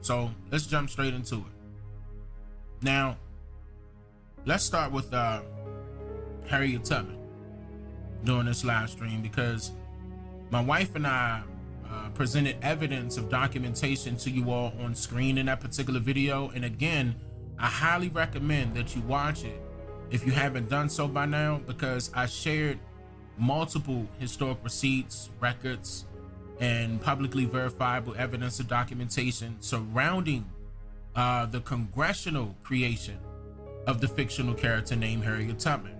So let's jump straight into it. Now, let's start with Harriet Tubman during this live stream, because my wife and I presented evidence of documentation to you all on screen in that particular video. And again, I highly recommend that you watch it if you haven't done so by now, because I shared multiple historic receipts, records, and publicly verifiable evidence of documentation surrounding the congressional creation of the fictional character named Harriet Tubman.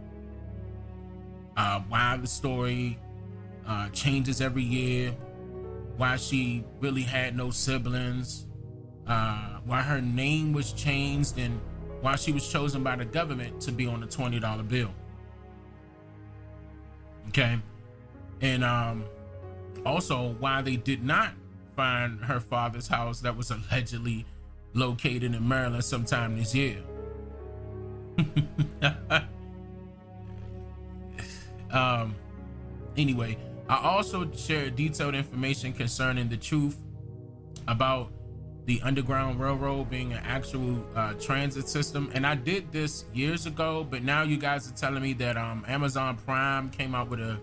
Why the story changes every year, why she really had no siblings, why her name was changed, and why she was chosen by the government to be on the $20 bill. Okay, and also why they did not find her father's house that was allegedly located in Maryland sometime this year. Anyway, I also shared detailed information concerning the truth about the Underground Railroad being an actual transit system. And I did this years ago, but now you guys are telling me that Amazon Prime came out with a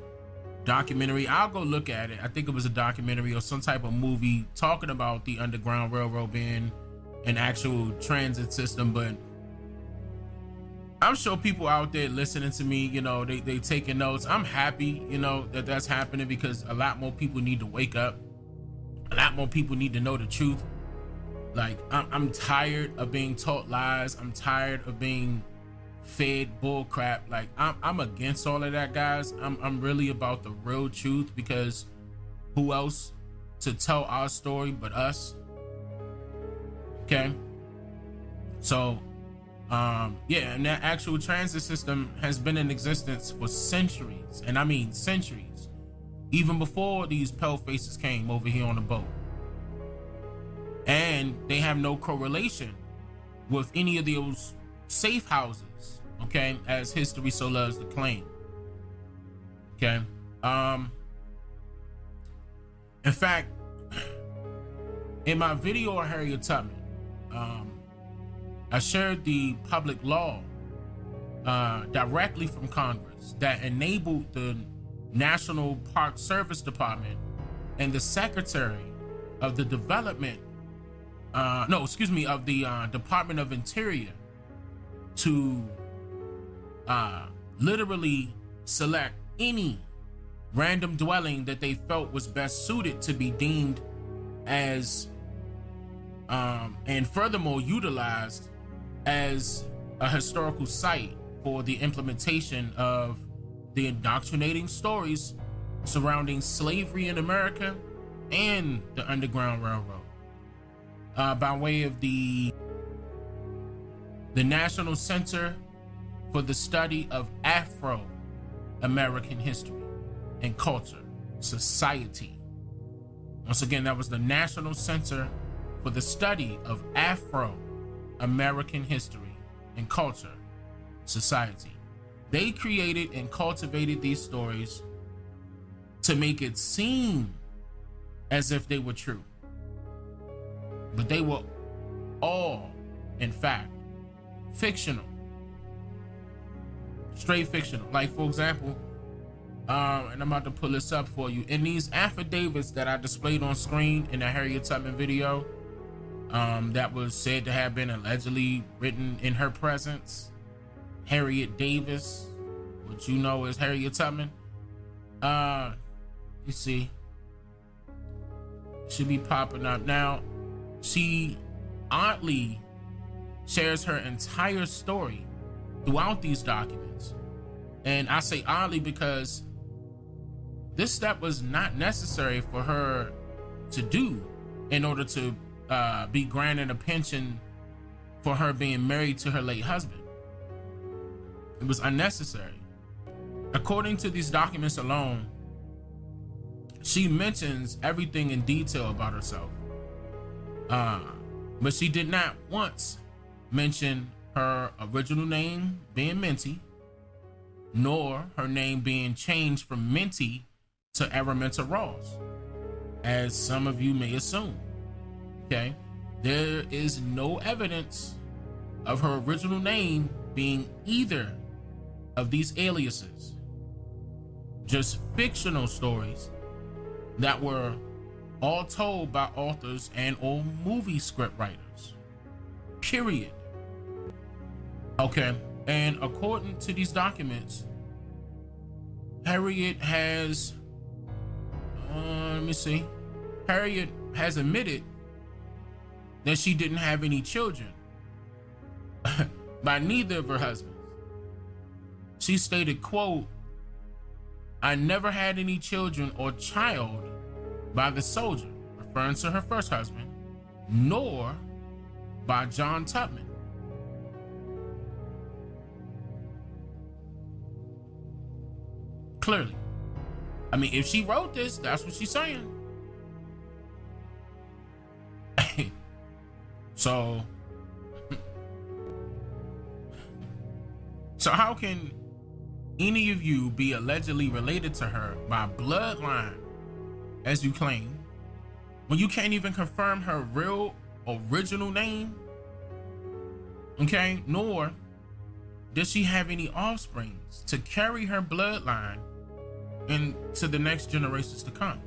documentary. I'll go look at it. I think it was a documentary or some type of movie talking about the Underground Railroad being an actual transit system. But I'm sure people out there listening to me, you know, they taking notes. I'm happy, you know, that that's happening, because a lot more people need to wake up. A lot more people need to know the truth. Like, I'm tired of being taught lies. I'm tired of being fed bull crap. Like, I'm against all of that, guys. I'm really about the real truth, because who else to tell our story but us? Okay, so yeah, and that actual transit system has been in existence for centuries, and I mean centuries, even before these pale faces came over here on the boat. And they have no correlation with any of those safe houses, okay, as history so loves to claim. Okay, in fact, in my video on Harriet Tubman, I shared the public law directly from Congress that enabled the National Park Service Department and the Secretary of the Development of the Department of Interior to literally select any random dwelling that they felt was best suited to be deemed as and furthermore utilized as a historical site for the implementation of the indoctrinating stories surrounding slavery in America and the Underground Railroad, by way of the National Center for the Study of Afro-American History and Culture Society. Once again, that was the National Center for the Study of Afro-American History and Culture Society. They created and cultivated these stories to make it seem as if they were true, but they were all, in fact, fictional, straight fictional. Like, for example, and I'm about to pull this up for you. In these affidavits that I displayed on screen in the Harriet Tubman video, that was said to have been allegedly written in her presence, Harriet Davis, which you know is Harriet Tubman. You see, should be popping up now. She oddly shares her entire story throughout these documents, and I say oddly because this step was not necessary for her to do in order to be granted a pension for her being married to her late husband. It was unnecessary. According to these documents alone, she mentions everything in detail about herself, but she did not once mention her original name being Minty, nor her name being changed from Minty to Araminta Ross, as some of you may assume. Okay, there is no evidence of her original name being either of these aliases, just fictional stories that were all told by authors and or movie script writers, period. Okay, and according to these documents, Harriet has, Harriet has admitted that she didn't have any children by neither of her husbands. She stated, quote, "I never had any children or child by the soldier," referring to her first husband, "nor by John Tubman." Clearly. I mean, if she wrote this, that's what she's saying. So how can any of you be allegedly related to her by bloodline, as you claim, when you can't even confirm her real original name? Okay, nor does she have any offsprings to carry her bloodline into the next generations to come.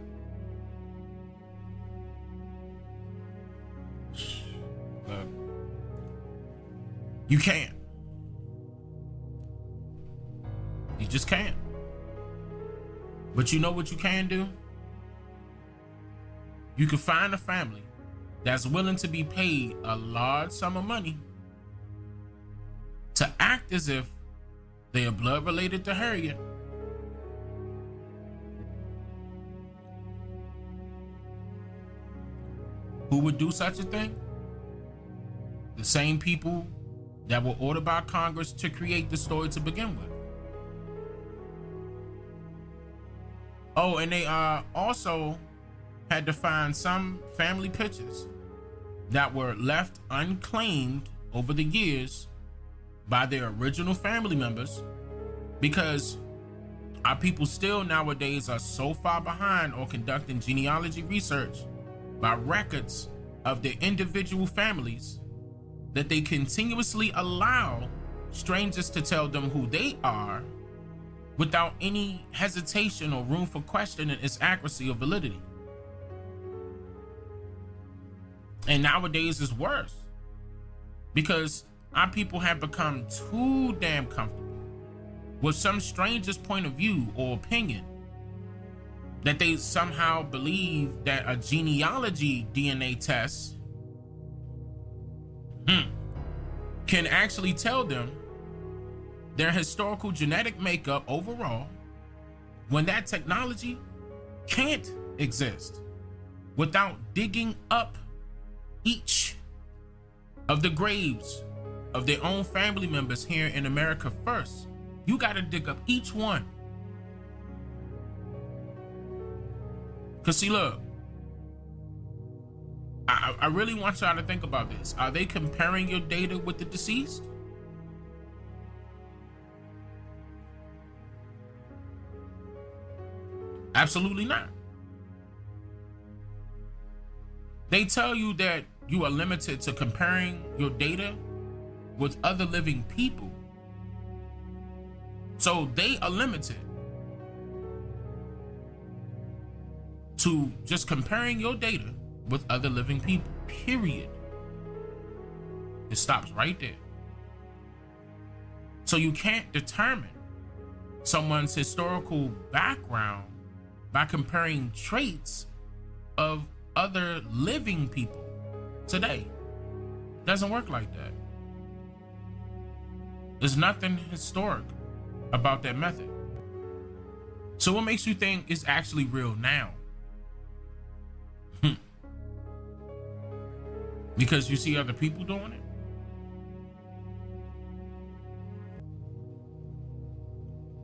Look, you can't. You just can't. But you know what you can do? You can find a family that's willing to be paid a large sum of money to act as if they are blood related to Harriet. Who would do such a thing? The same people that were ordered by Congress to create the story to begin with. Oh, and they also had to find some family pictures that were left unclaimed over the years by their original family members, because our people still nowadays are so far behind on conducting genealogy research by records of their individual families that they continuously allow strangers to tell them who they are without any hesitation or room for questioning its accuracy or validity. And nowadays it's worse, because our people have become too damn comfortable with some stranger's point of view or opinion that they somehow believe that a genealogy DNA test can actually tell them their historical genetic makeup overall, when that technology can't exist without digging up each of the graves of their own family members here in America first. You got to dig up each one. Because see, look, I really want y'all to think about this. Are they comparing your data with the deceased? Absolutely not. They tell you that you are limited to comparing your data with other living people. So they are limited to just comparing your data with other living people, period. It stops right there. So you can't determine someone's historical background by comparing traits of other living people today. It doesn't work like that. There's nothing historic about that method. So what makes you think it's actually real now? Because you see other people doing it?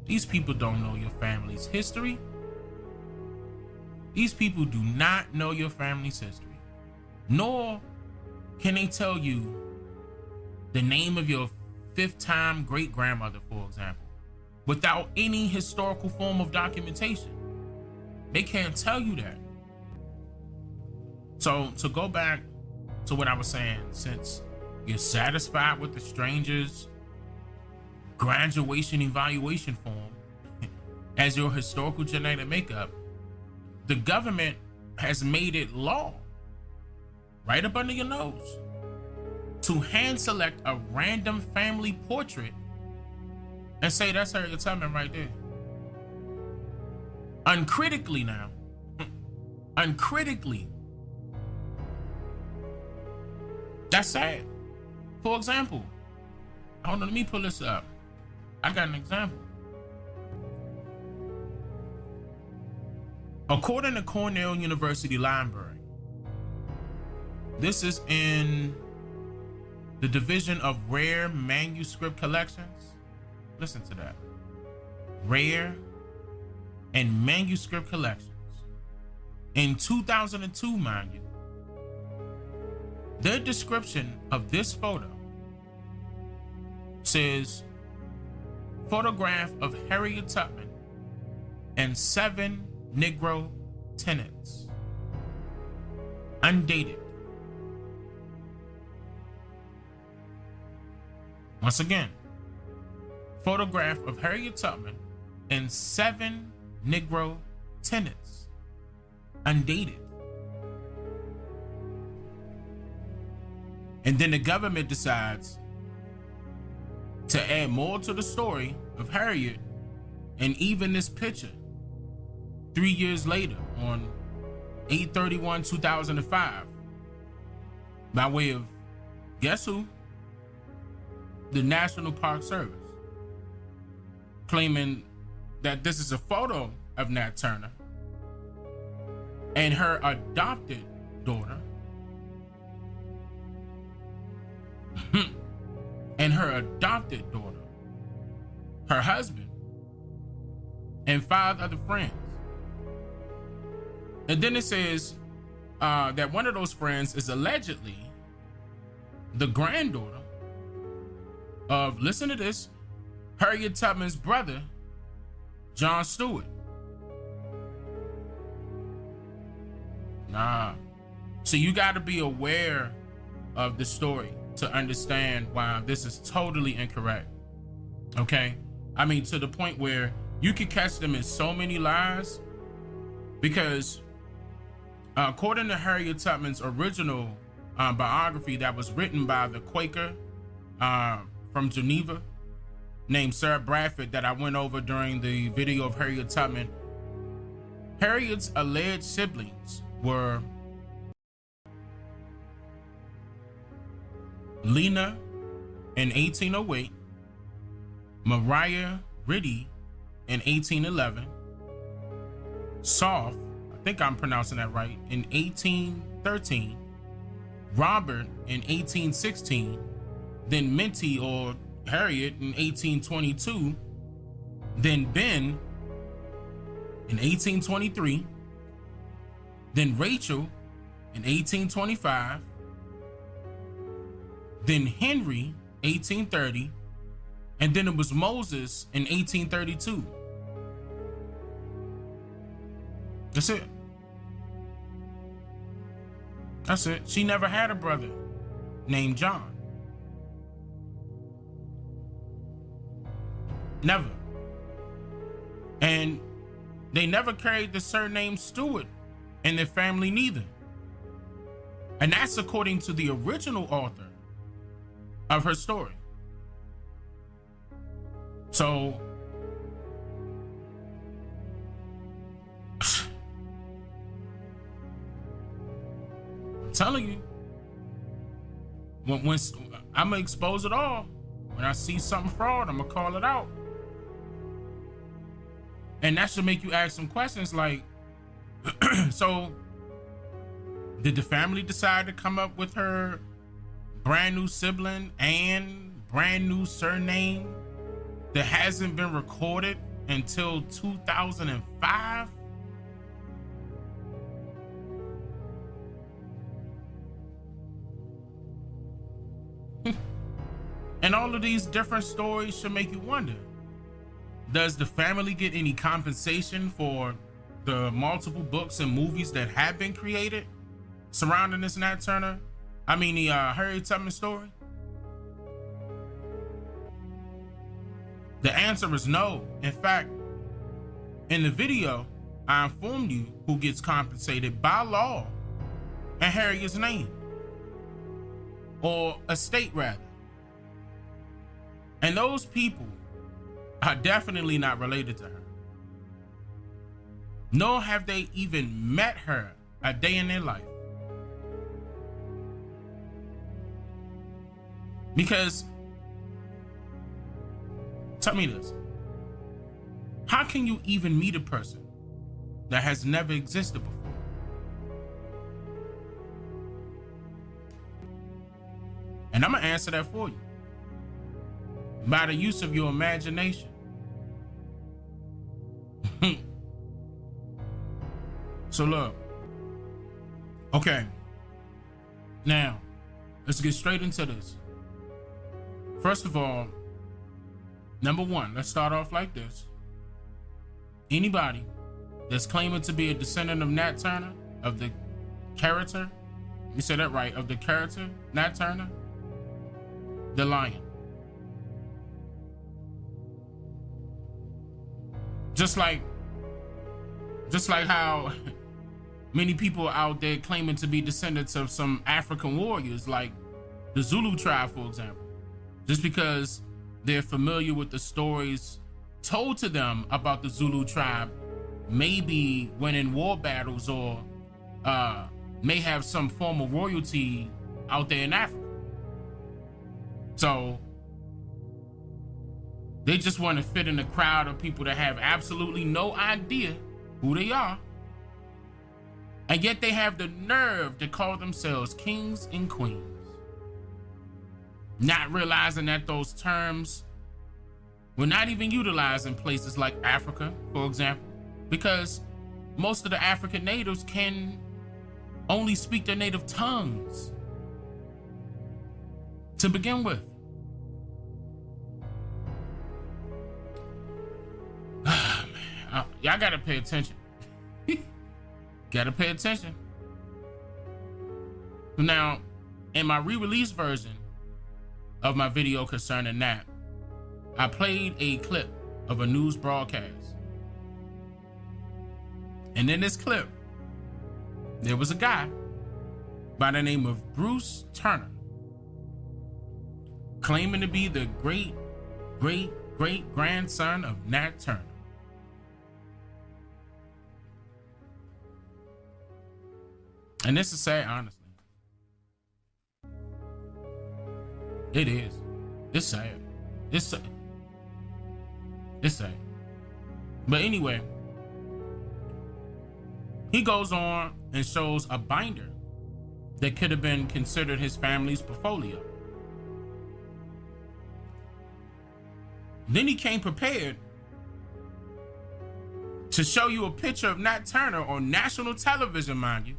These people don't know your family's history. These people do not know your family's history. Nor can they tell you the name of your fifth-time great-grandmother, for example, without any historical form of documentation. They can't tell you that. So to go back to what I was saying, since you're satisfied with the stranger's graduation evaluation form as your historical genetic makeup, the government has made it law, right up under your nose, to hand select a random family portrait and say that's Harriet Tubman right there. Uncritically now. Uncritically. That's sad. For example, hold on, let me pull this up. I got an example. According to Cornell University Library, this is in the Division of Rare Manuscript Collections. Listen to that. Rare and Manuscript Collections. In 2002, mind you, their description of this photo says, photograph of Harriet Tubman and 7 Negro tenants. Undated. Once again, photograph of Harriet Tubman and 7 Negro tenants. Undated. And then the government decides to add more to the story of Harriet, and even this picture 3 years later on 8/31/2005 by way of, guess who? The National Park Service, claiming that this is a photo of Nat Turner and her adopted daughter her husband, and 5 other friends. And then it says that one of those friends is allegedly the granddaughter of, listen to this, Harriet Tubman's brother, John Stewart. So you got to be aware of the story to understand why this is totally incorrect. Okay? I mean, to the point where you could catch them in so many lies, because according to Harriet Tubman's original biography that was written by the Quaker from Geneva named Sarah Bradford that I went over during the video of Harriet Tubman, Harriet's alleged siblings were Lena in 1808, Mariah Riddy in 1811, Soft, I think I'm pronouncing that right, in 1813, Robert in 1816, then Minty or Harriet in 1822, then Ben in 1823, then Rachel in 1825, then Henry 1830, and then it was Moses in 1832. That's it. That's it. She never had a brother named John. Never. And they never carried the surname Stewart in their family neither. And that's according to the original author of her story. So I'm telling you, when I'm gonna expose it all. When I see something fraud, I'm gonna call it out. And that should make you ask some questions like, so did the family decide to come up with her brand new sibling and brand new surname that hasn't been recorded until 2005? And all of these different stories should make you wonder, does the family get any compensation for the multiple books and movies that have been created surrounding this Nat Turner I mean, the Harriet Tubman story? The answer is no. In fact, in the video, I informed you who gets compensated by law in Harriet's name, or estate rather. And those people are definitely not related to her. Nor have they even met her a day in their life. Because, tell me this, how can you even meet a person that has never existed before? And I'm gonna answer that for you by the use of your imagination. So look, okay, now let's get straight into this. First of all, number one, let's start off like this. Anybody that's claiming to be a descendant of Nat Turner, of the character, you said that right, of the character, Nat Turner, the lion. Just like how many people out there claiming to be descendants of some African warriors, like the Zulu tribe, for example, just because they're familiar with the stories told to them about the Zulu tribe, maybe winning war battles, or may have some form of royalty out there in Africa. So they just want to fit in a crowd of people that have absolutely no idea who they are, and yet they have the nerve to call themselves kings and queens, not realizing that those terms were not even utilized in places like Africa, for example, because most of the African natives can only speak their native tongues to begin with. Y'all gotta pay attention. Gotta pay attention. Now, in my re-release version of my video concerning that, I played a clip of a news broadcast. And in this clip, there was a guy by the name of Bruce Turner claiming to be the great, great, great grandson of Nat Turner. And this is sad, honestly. It is. It's sad. It's sad. It's sad. But anyway, he goes on and shows a binder that could have been considered his family's portfolio. Then he came prepared to show you a picture of Nat Turner on national television, mind you,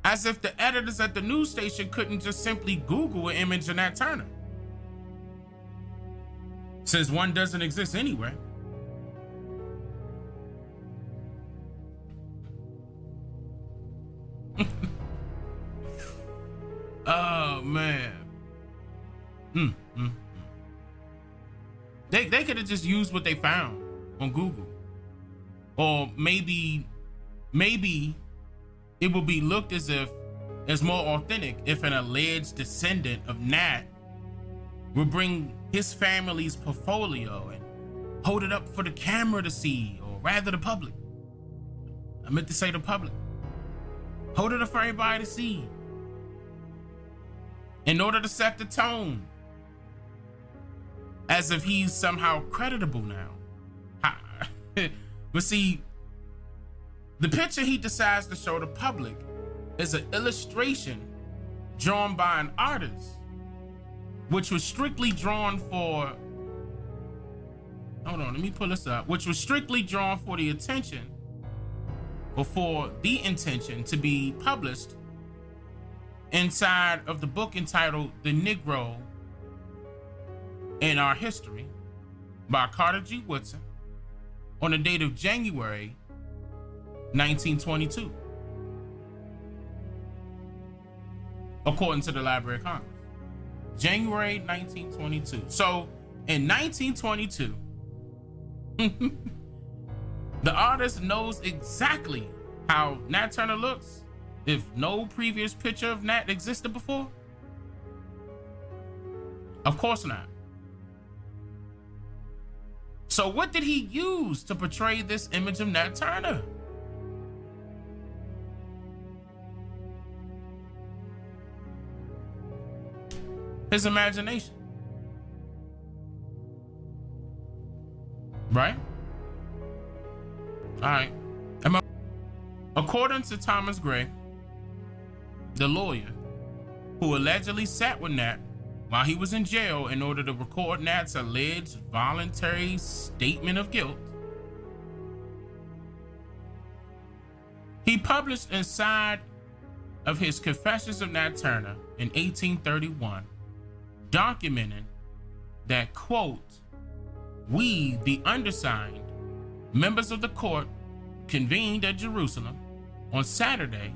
as if the editors at the news station couldn't just simply Google an image of Nat Turner, since one doesn't exist anywhere. Oh man. They could have just used what they found on Google. Or maybe it would be looked as more authentic if an alleged descendant of Nat would bring his family's portfolio and hold it up for the camera to see, or rather the public. I meant to say the public. Hold it up for everybody to see, in order to set the tone, as if he's somehow creditable now. But see, the picture he decides to show the public is an illustration drawn by an artist, which was strictly drawn for, hold on, let me pull this up, which was strictly drawn for the attention, or for the intention to be published inside of the book entitled The Negro in Our History by Carter G. Woodson on the date of January 1922. according to the Library of Congress. January 1922. So in 1922, the artist knows exactly how Nat Turner looks if no previous picture of Nat existed before? Of course not. So what did he use to portray this image of Nat Turner? His imagination. Right? All right. According to Thomas Gray, the lawyer who allegedly sat with Nat while he was in jail in order to record Nat's alleged voluntary statement of guilt, he published inside of his Confessions of Nat Turner in 1831, documenting that, quote, "We, the undersigned, members of the court, convened at Jerusalem on Saturday,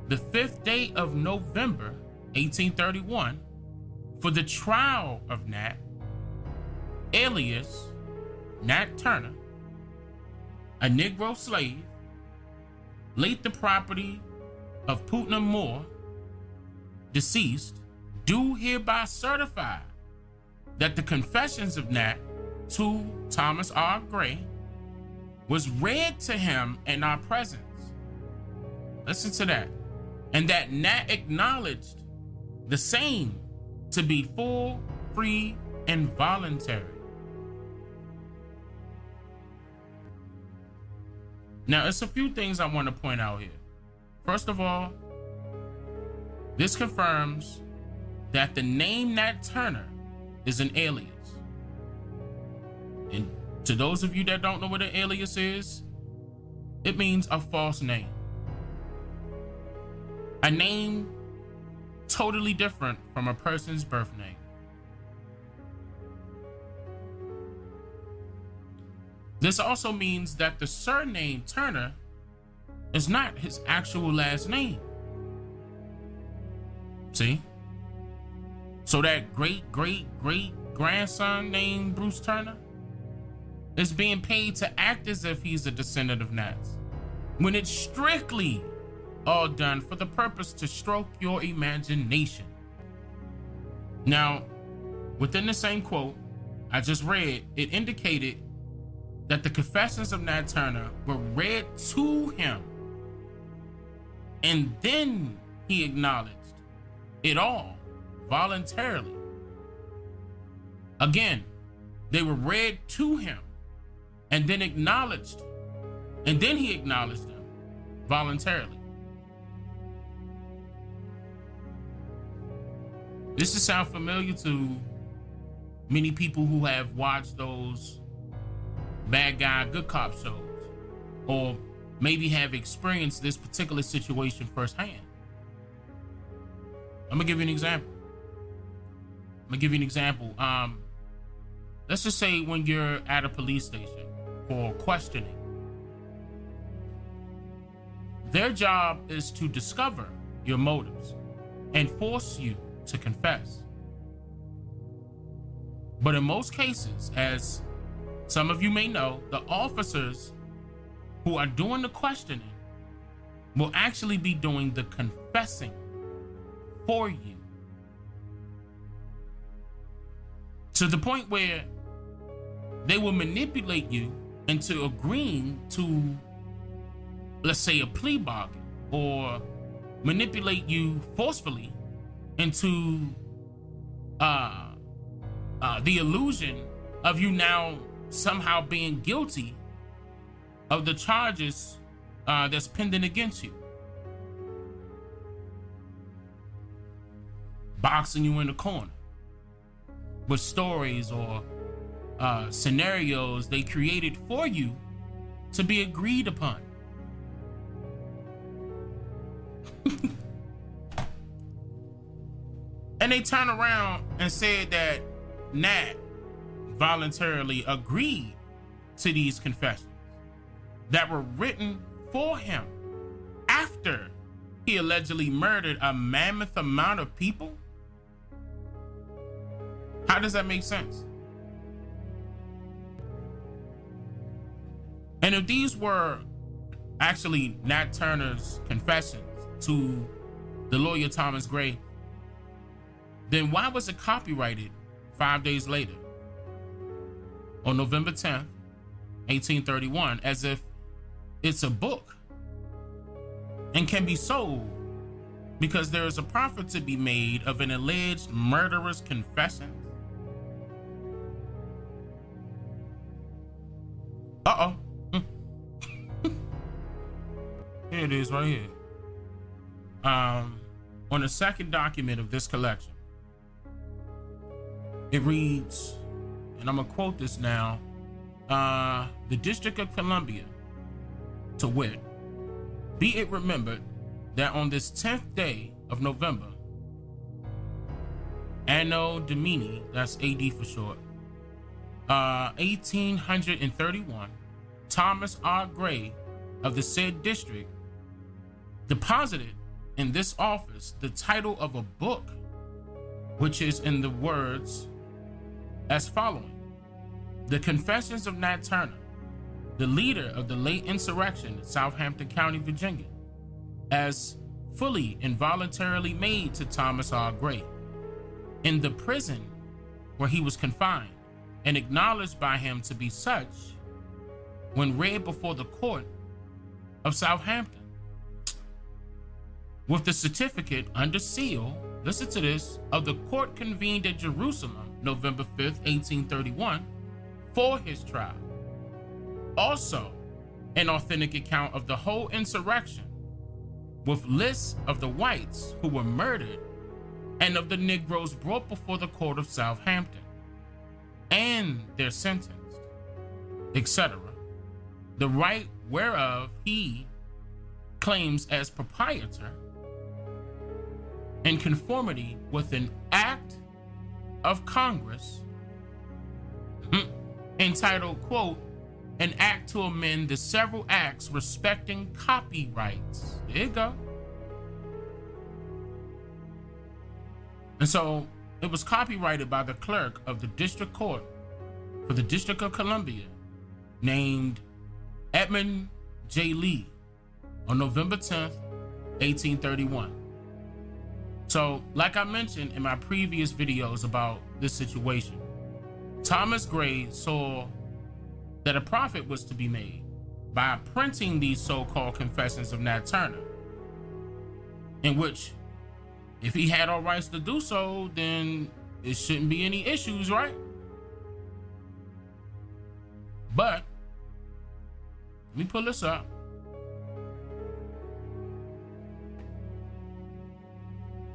the 5th day of November, 1831, for the trial of Nat, alias Nat Turner, a Negro slave, late the property of Putnam Moore, deceased, do hereby certify that the confessions of Nat to Thomas R. Gray was read to him in our presence." Listen to that. "And that Nat acknowledged the same to be full, free, and voluntary." Now, it's a few things I want to point out here. First of all, this confirms that the name Nat Turner is an alias. And to those of you that don't know what an alias is, it means a false name. A name totally different from a person's birth name. This also means that the surname Turner is not his actual last name. See? So that great-great-great-grandson named Bruce Turner is being paid to act as if he's a descendant of Nats, when it's strictly all done for the purpose to stroke your imagination. Now, within the same quote I just read, it indicated that the confessions of Nat Turner were read to him, and then he acknowledged it all voluntarily. Again, they were read to him and then acknowledged, and then he acknowledged them voluntarily. This should sound familiar to many people who have watched those bad guy, good cop shows, or maybe have experienced this particular situation firsthand. I'm gonna give you an example. Let's just say when you're at a police station for questioning, their job is to discover your motives and force you to confess. But in most cases, as some of you may know, the officers who are doing the questioning will actually be doing the confessing for you, to the point where they will manipulate you into agreeing to, let's say, a plea bargain, or manipulate you forcefully into the illusion of you now somehow being guilty of the charges that's pending against you. Boxing you in the corner with stories or scenarios they created for you to be agreed upon. And they turn around and said that Nat voluntarily agreed to these confessions that were written for him after he allegedly murdered a mammoth amount of people? How does that make sense? And if these were actually Nat Turner's confessions to the lawyer Thomas Gray, then why was it copyrighted 5 days later, on November 10th, 1831, as if it's a book and can be sold because there is a profit to be made of an alleged murderer's confession? Uh-oh. Here it is right here. On the second document of this collection, it reads, and I'm gonna quote this now, the District of Columbia, to wit, be it remembered that on this 10th day of November, Anno Domini, that's AD for short, 1831, Thomas R. Gray of the said district deposited in this office the title of a book, which is in the words as following: The Confessions of Nat Turner, the leader of the late insurrection in Southampton County, Virginia, as fully and voluntarily made to Thomas R. Gray in the prison where he was confined, and acknowledged by him to be such when read before the court of Southampton, with the certificate under seal, listen to this, of the court convened at Jerusalem, November 5th, 1831, for his trial. Also, an authentic account of the whole insurrection, with lists of the whites who were murdered and of the Negroes brought before the court of Southampton, and their sentence, etc., the right whereof he claims as proprietor, in conformity with an act of Congress entitled, quote, an act to amend the several acts respecting copyrights. There you go. And so it was copyrighted by the clerk of the district court for the District of Columbia, named Edmund J. Lee, on November 10th, 1831. So, like I mentioned in my previous videos about this situation, Thomas Gray saw that a profit was to be made by printing these so-called confessions of Nat Turner, in which, if he had all rights to do so, then it shouldn't be any issues, right? But let me pull this up.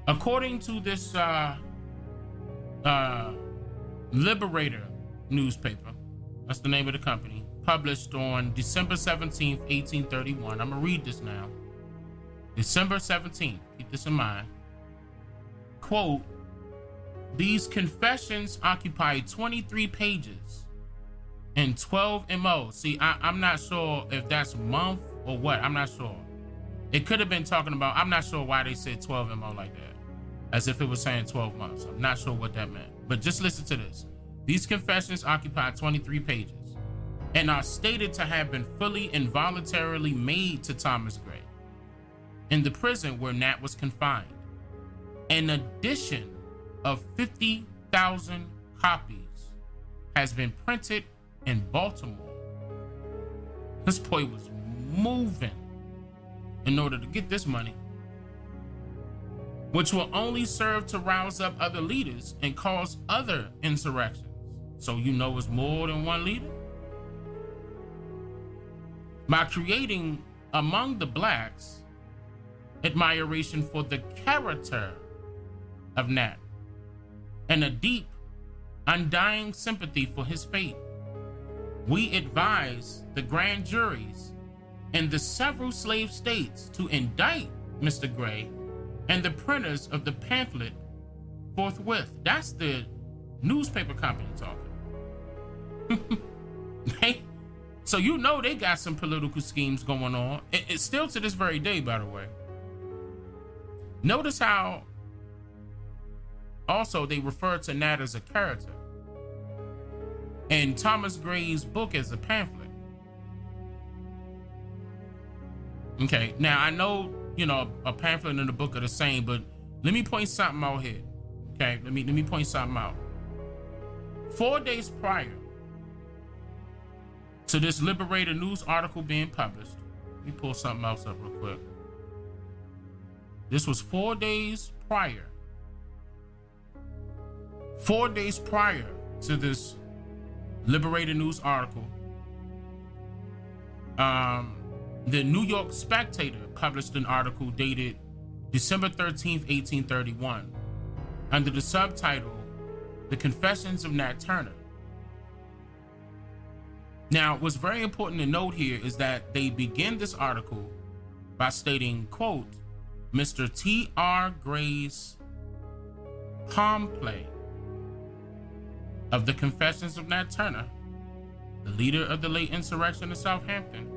According to this Liberator newspaper, that's the name of the company, published on December 17th, 1831. I'm gonna read this now. December 17th, keep this in mind. Quote, these confessions occupy 23 pages and 12 MO. See, I'm not sure if that's month or what. I'm not sure. It could have been talking about, I'm not sure why they said 12 MO like that, as if it was saying 12 months. I'm not sure what that meant, but just listen to this. These confessions occupy 23 pages and are stated to have been fully and voluntarily made to Thomas Gray in the prison where Nat was confined. An addition of 50,000 copies has been printed in Baltimore. This boy was moving in order to get this money, which will only serve to rouse up other leaders and cause other insurrections. So you know it's more than one leader? By creating among the blacks admiration for the character of Nat and a deep, undying sympathy for his fate, we advise the grand juries in the several slave states to indict Mr. Gray and the printers of the pamphlet forthwith. That's the newspaper company talking. So you know they got some political schemes going on. It's still to this very day, by the way. Notice how also they refer to Nat as a character, and Thomas Gray's book as a pamphlet. Okay, now I know, you know, a pamphlet and a book are the same, but let me point something out here. Okay, let me point something out. 4 days prior to this Liberator News article being published, let me pull something else up real quick. This was 4 days prior. 4 days prior to this Liberator News article, the New York Spectator published an article dated December 13th, 1831, under the subtitle, The Confessions of Nat Turner. Now, what's very important to note here is that they begin this article by stating, quote, Mr. T.R. Gray's palm play of The Confessions of Nat Turner, the leader of the late insurrection of Southampton,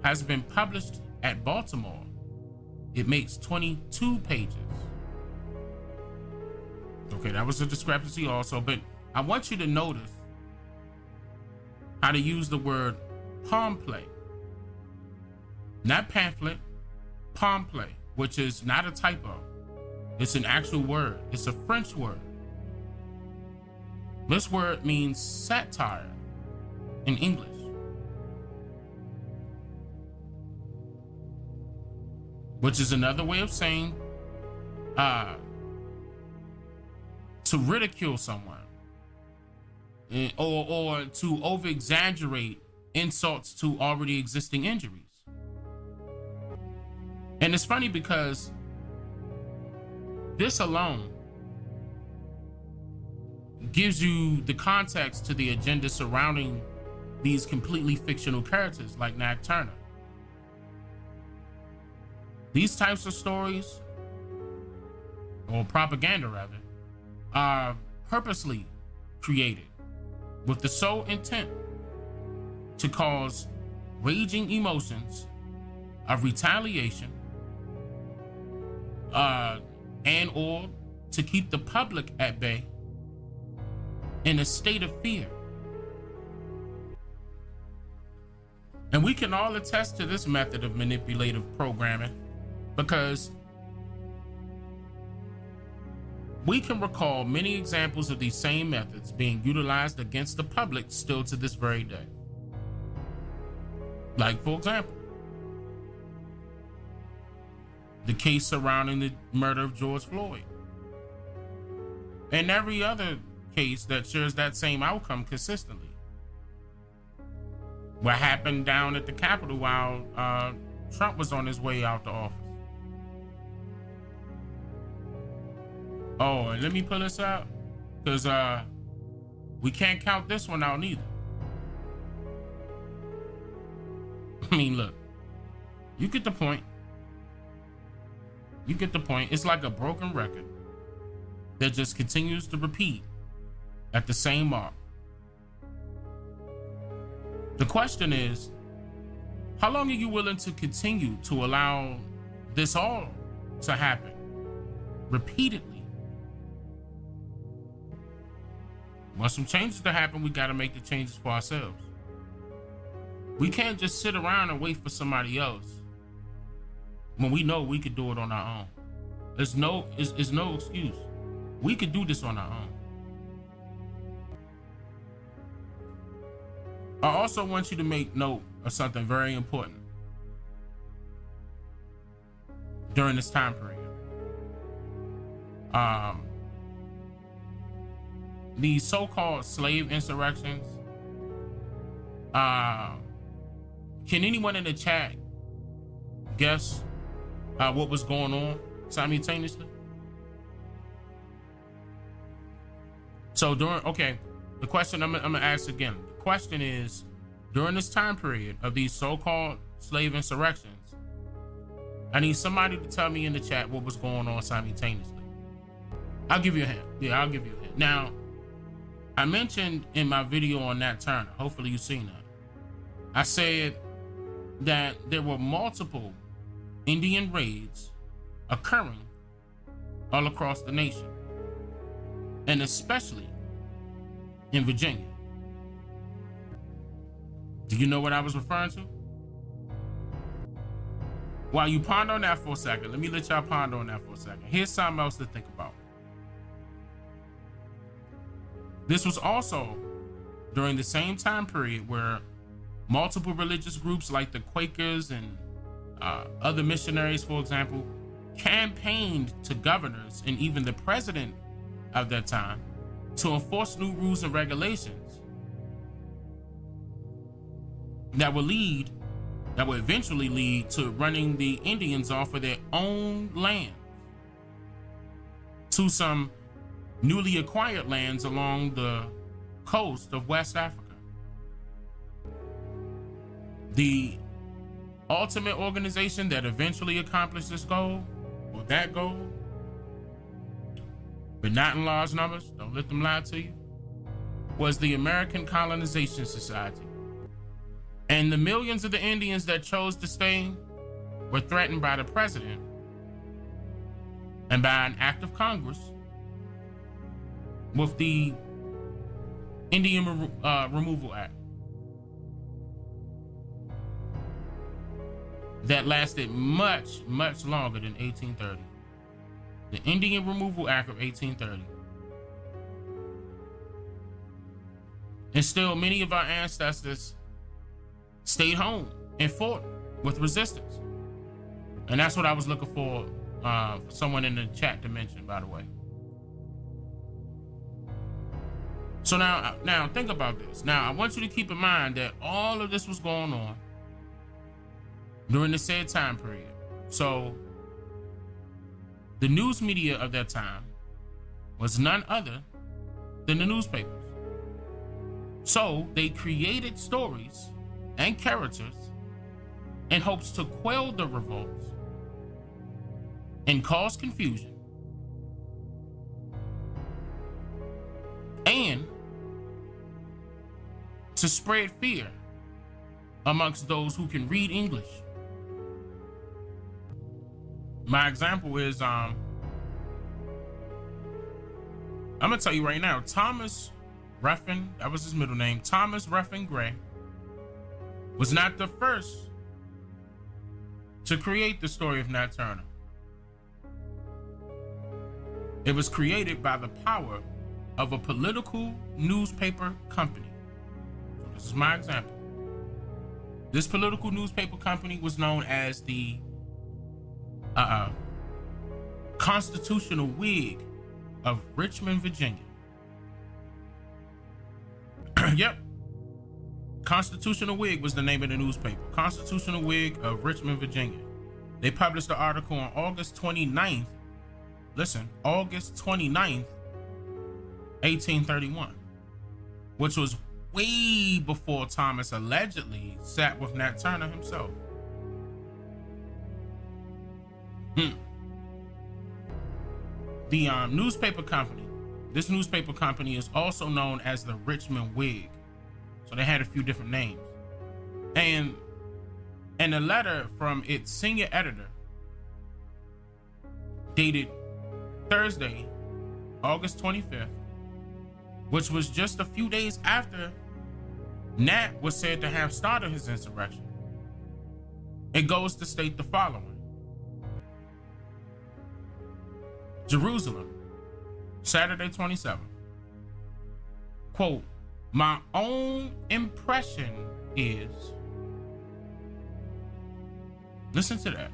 has been published at Baltimore. It makes 22 pages. Okay, that was a discrepancy also, but I want you to notice how to use the word palm play. Not pamphlet, palm play, which is not a typo. It's an actual word. It's a French word. This word means satire in English. Which is another way of saying to ridicule someone, or to over-exaggerate insults to already existing injuries. And it's funny because this alone gives you the context to the agenda surrounding these completely fictional characters like Nat Turner. These types of stories, or propaganda rather, are purposely created with the sole intent to cause raging emotions of retaliation, and or to keep the public at bay in a state of fear. And we can all attest to this method of manipulative programming, because we can recall many examples of these same methods being utilized against the public still to this very day. Like, for example, the case surrounding the murder of George Floyd, and every other case that shares that same outcome consistently. What happened down at the Capitol while Trump was on his way out to office. Oh, and let me pull this out, because we can't count this one out neither. I mean, look, you get the point. You get the point. It's like a broken record that just continues to repeat at the same mark. The question is, how long are you willing to continue to allow this all to happen repeatedly? Want some changes to happen, we got to make the changes for ourselves. We can't just sit around and wait for somebody else when we know we could do it on our own. There's no excuse. We could do this on our own. I also want you to make note of something very important during this time period. These so-called slave insurrections. Can anyone in the chat guess what was going on simultaneously? So the question I'm gonna ask again. The question is, during this time period of these so-called slave insurrections, I need somebody to tell me in the chat what was going on simultaneously. I'll give you a hint. Yeah, I'll give you a hint. Now, I mentioned in my video on Nat Turner, hopefully you've seen that, I said that there were multiple Indian raids occurring all across the nation, and especially in Virginia. Do you know what I was referring to? While you ponder on that for a second, let me let y'all ponder on that for a second. Here's something else to think about. This was also during the same time period where multiple religious groups like the Quakers and other missionaries, for example, campaigned to governors and even the president of that time to enforce new rules and regulations that would eventually lead to running the Indians off of their own land to some newly acquired lands along the coast of West Africa. The ultimate organization that eventually accomplished this goal, or that goal, but not in large numbers, don't let them lie to you, was the American Colonization Society. And the millions of the Indians that chose to stay were threatened by the president and by an act of Congress with the Indian Removal Act that lasted much, much longer than 1830. The Indian Removal Act of 1830. And still, many of our ancestors stayed home and fought with resistance. And that's what I was looking for someone in the chat to mention, by the way. So now think about this. Now, I want you to keep in mind that all of this was going on during the said time period. So the news media of that time was none other than the newspapers. So they created stories and characters in hopes to quell the revolts and cause confusion and to spread fear amongst those who can read English. My example is, I'm gonna tell you right now, Thomas Ruffin, that was his middle name, Thomas Ruffin Gray, was not the first to create the story of Nat Turner. It was created by the power of a political newspaper company. So this is my example. This political newspaper company was known as the Constitutional Whig of Richmond, Virginia. Yep. Constitutional Whig was the name of the newspaper. Constitutional Whig of Richmond, Virginia. They published the article on August 29th. Listen, August 29th, 1831, which was way before Thomas allegedly sat with Nat Turner himself. The newspaper company, this newspaper company is also known as the Richmond Whig. So they had a few different names. And in a letter from its senior editor, dated Thursday, August 25th, which was just a few days after Nat was said to have started his insurrection, it goes to state the following. Jerusalem, Saturday 27th. Quote, my own impression is, listen to that.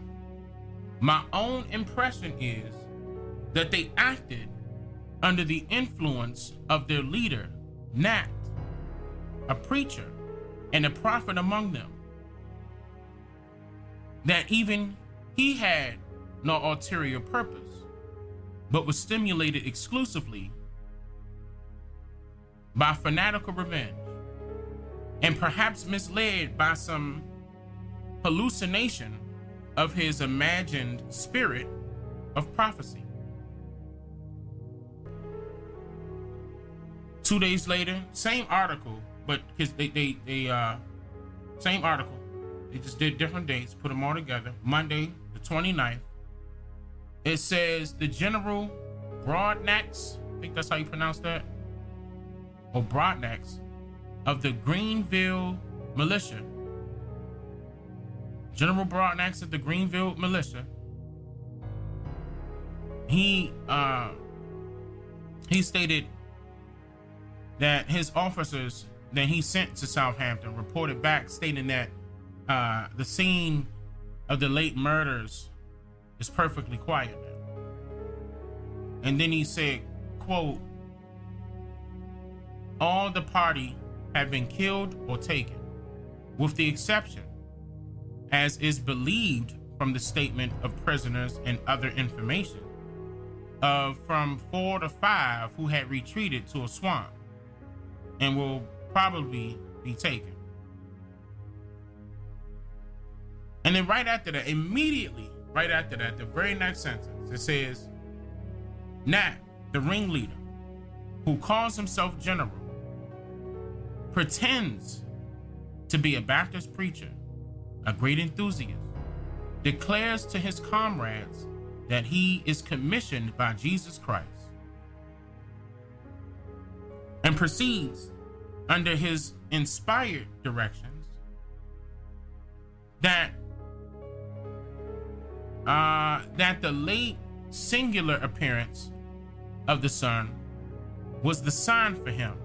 My own impression is that they acted under the influence of their leader, Nat, a preacher and a prophet among them, that even he had no ulterior purpose, but was stimulated exclusively by fanatical revenge and perhaps misled by some hallucination of his imagined spirit of prophecy. 2 days later, same article, but because same article, they just did different dates, put them all together. Monday, the 29th, It says the General Broadnax, I think that's how you pronounce that, or Broadnax, of the Greenville Militia. General Broadnax of the Greenville Militia. He stated that his officers that he sent to Southampton reported back stating that the scene of the late murders is perfectly quiet now. And then he said, quote, all the party have been killed or taken, with the exception, as is believed from the statement of prisoners and other information, of from 4 to 5 who had retreated to a swamp and will probably be taken. And then right after that, immediately right after that, the very next sentence, it says, Nat, the ringleader, who calls himself general, pretends to be a Baptist preacher, a great enthusiast, declares to his comrades that he is commissioned by Jesus Christ, and proceeds under his inspired directions that the late singular appearance of the sun was the sign for him,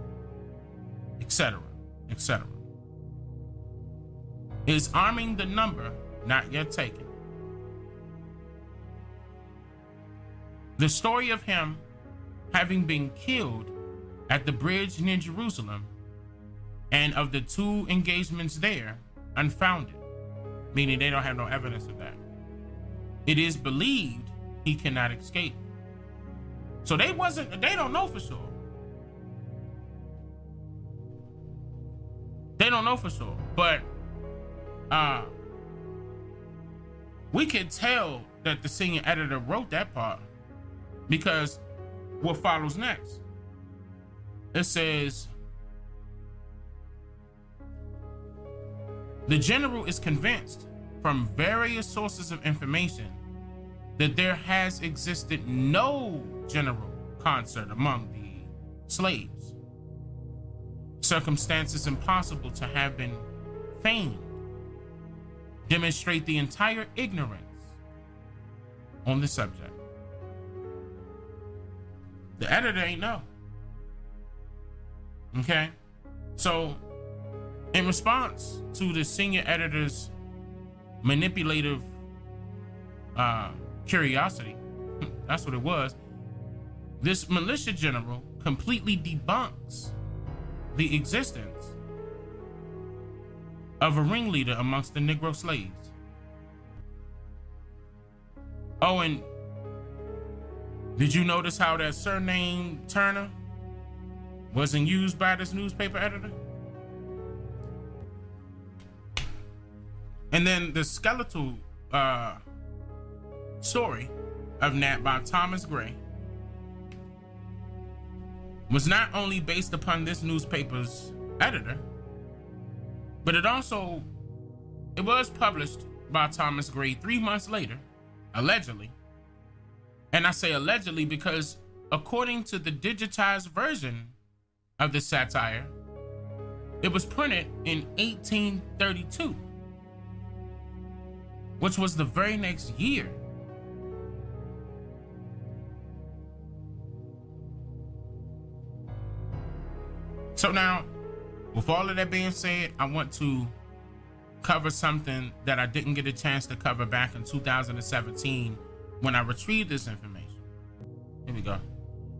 etc., etc. Is arming the number not yet taken. The story of him having been killed at the bridge near Jerusalem and of the 2 engagements there unfounded, meaning they don't have no evidence of that. It is believed he cannot escape. So they don't know for sure. They don't know for sure, but we could tell that the senior editor wrote that part because what follows next, it says, the general is convinced from various sources of information that there has existed no general concert among the slaves, circumstances impossible to have been feigned, demonstrate the entire ignorance on the subject. The editor ain't know. Okay? So, in response to the senior editor's manipulative curiosity, that's what it was, this militia general completely debunks the existence of a ringleader amongst the Negro slaves. Oh, and did you notice how that surname Turner wasn't used by this newspaper editor? And then the skeletal story of Nat by Thomas Gray was not only based upon this newspaper's editor, but it was published by Thomas Gray 3 months later, allegedly. And I say allegedly because according to the digitized version of the satire, it was printed in 1832, which was the very next year. So now, with all of that being said, I want to cover something that I didn't get a chance to cover back in 2017 when I retrieved this information. Here we go.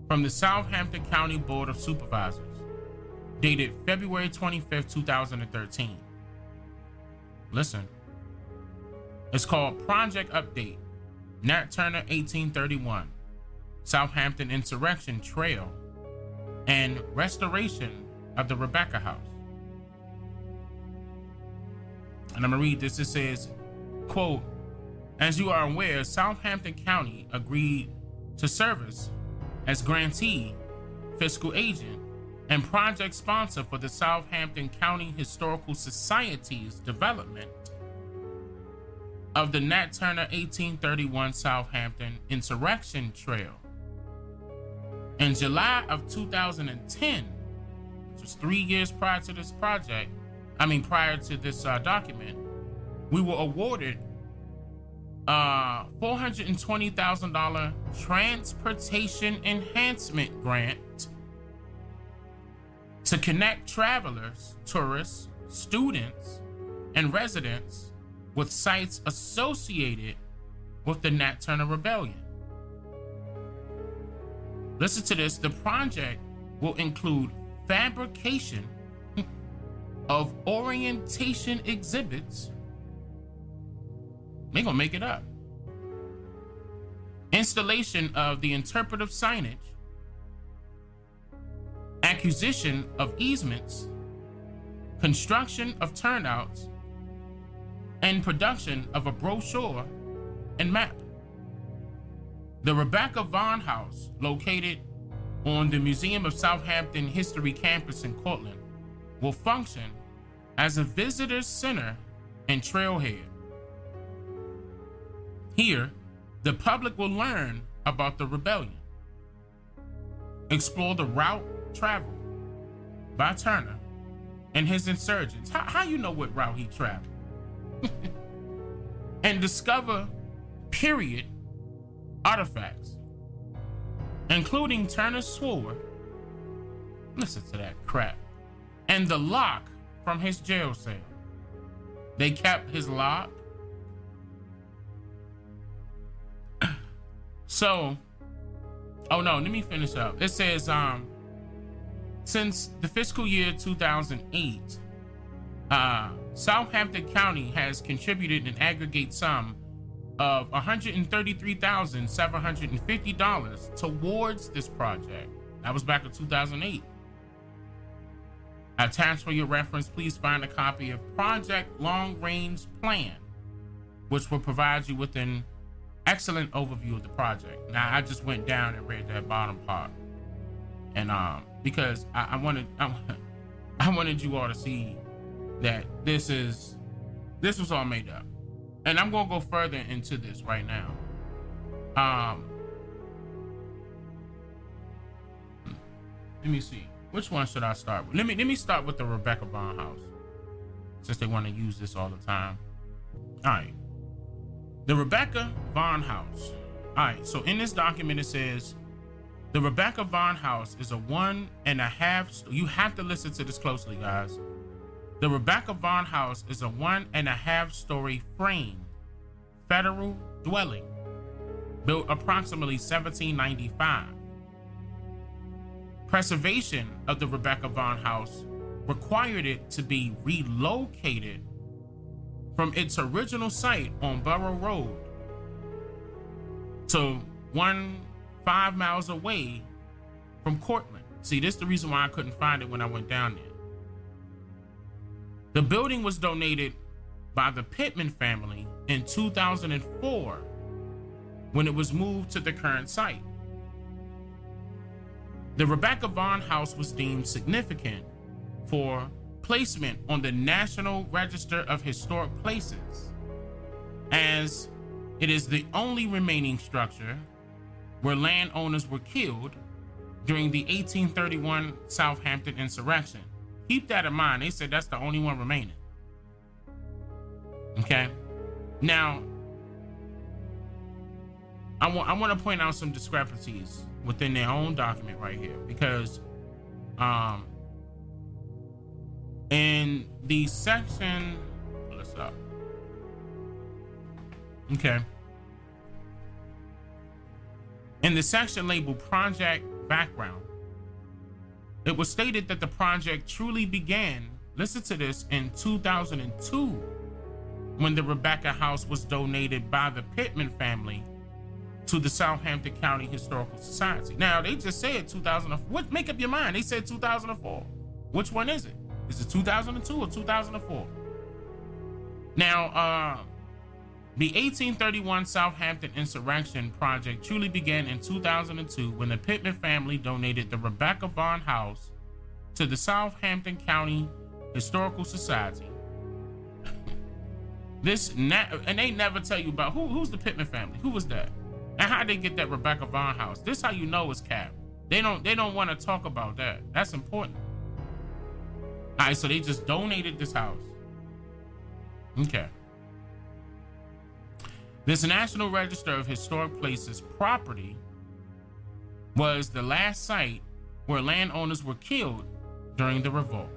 From the Southampton County Board of Supervisors, dated February 25th, 2013. Listen. It's called Project Update, Nat Turner 1831, Southampton Insurrection Trail, and Restoration of the Rebecca House. And I'm gonna read this. It says, quote, as you are aware, Southampton County agreed to service as grantee, fiscal agent, and project sponsor for the Southampton County Historical Society's development of the Nat Turner 1831 Southampton insurrection trail. In July of 2010, which was 3 years prior to this project, prior to this document, we were awarded $420,000 transportation enhancement grant to connect travelers, tourists, students, and residents with sites associated with the Nat Turner Rebellion. Listen to this. The project will include fabrication of orientation exhibits. They're gonna make it up. Installation of the interpretive signage, acquisition of easements, construction of turnouts, and production of a brochure and map. The Rebecca Vaughn House, located on the Museum of Southampton History campus in Cortland, will function as a visitor center and trailhead. Here, the public will learn about the rebellion, explore the route traveled by Turner and his insurgents. How you know what route he traveled? And discover period artifacts, including Turner's sword, listen to that crap, and the lock from his jail cell. They kept his lock. So, oh no, let me finish up. It says, since the fiscal year 2008, Southampton County has contributed an aggregate sum of $133,750 towards this project. That was back in 2008. Attached for your reference, please find a copy of Project Long Range Plan, which will provide you with an excellent overview of the project. Now, I just went down and read that bottom part, and because I wanted you all to see that this was all made up, and I'm gonna go further into this right now. Let me see, which one should I start with? Let me start with the Rebecca Vaughn House, since they want to use this all the time. All right. The Rebecca Vaughn House. All right, so in this document it says, the Rebecca Vaughn House is a 1.5, you have to listen to this closely, guys. The Rebecca Vaughn House is a 1.5 story frame federal dwelling built approximately 1795. Preservation of the Rebecca Vaughn House required it to be relocated from its original site on Borough Road to 5 miles away from Cortland. See, this is the reason why I couldn't find it when I went down there. The building was donated by the Pittman family in 2004 when it was moved to the current site. The Rebecca Vaughn House was deemed significant for placement on the National Register of Historic Places, as it is the only remaining structure where landowners were killed during the 1831 Southampton insurrection. Keep that in mind. They said that's the only one remaining. Okay. Now, I want to point out some discrepancies within their own document right here, because in the section, let's up. Okay. In the section labeled Project Background, it was stated that the project truly began, listen to this, in 2002, when the Rebecca House was donated by the Pittman family to the Southampton County Historical Society. Now, they just said 2004. What? Make up your mind. They said 2004. Which one is it? Is it 2002 or 2004? Now, the 1831 Southampton insurrection project truly began in 2002 when the Pittman family donated the Rebecca Vaughn House to the Southampton County Historical Society. And they never tell you about who's the Pittman family. Who was that? And how they get that Rebecca Vaughn house. This how you know it's cap. They don't want to talk about that. That's important. All right, so they just donated this house. Okay. This National Register of Historic Places property was the last site where landowners were killed during the revolt.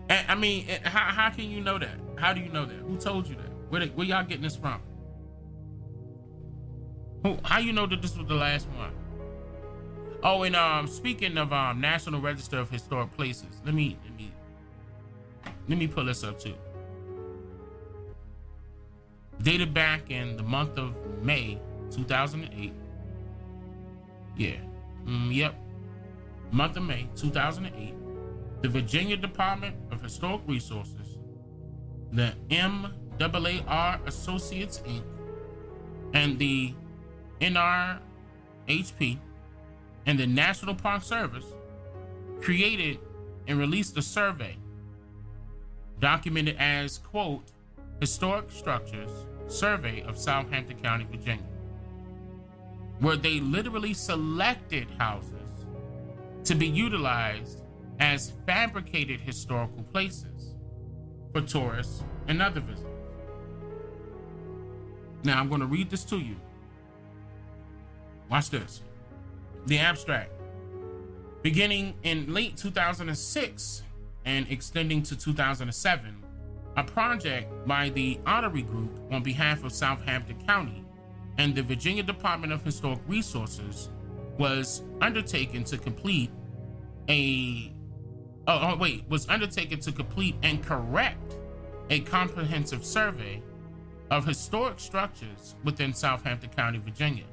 I mean, how can you know that? How do you know that? Who told you that? Where y'all getting this from? How you know that this was the last one? Oh, and speaking of National Register of Historic Places, let me pull this up too. Dated back in the month of May 2008. Yeah. Yep. Month of May 2008. The Virginia Department of Historic Resources, the MAAR Associates Inc., and the NRHP and the National Park Service created and released a survey documented as, quote, Historic Structures Survey of Southampton County, Virginia, where they literally selected houses to be utilized as fabricated historical places for tourists and other visitors. Now I'm going to read this to you. Watch this. The abstract. Beginning in late 2006 and extending to 2007, a project by the Ottery Group on behalf of Southampton County and the Virginia Department of Historic Resources was undertaken to complete and correct a comprehensive survey of historic structures within Southampton County, Virginia.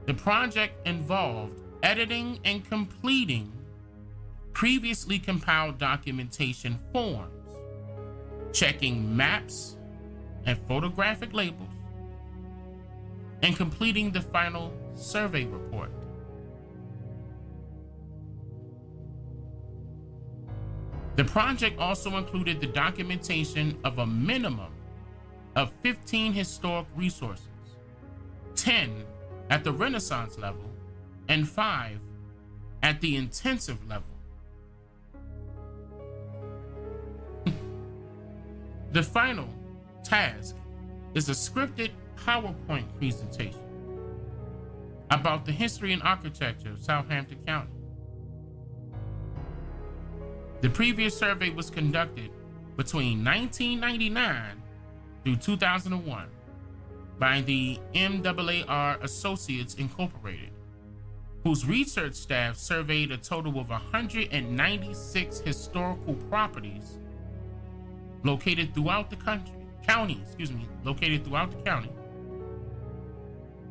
The project involved editing and completing previously compiled documentation forms, checking maps and photographic labels, and completing the final survey report. The project also included the documentation of a minimum of 15 historic resources, 10 at the Renaissance level, and 5 at the intensive level. The final task is a scripted PowerPoint presentation about the history and architecture of Southampton County. The previous survey was conducted between 1999 through 2001 by the MAAR Associates Incorporated, whose research staff surveyed a total of 196 historical properties located throughout the county.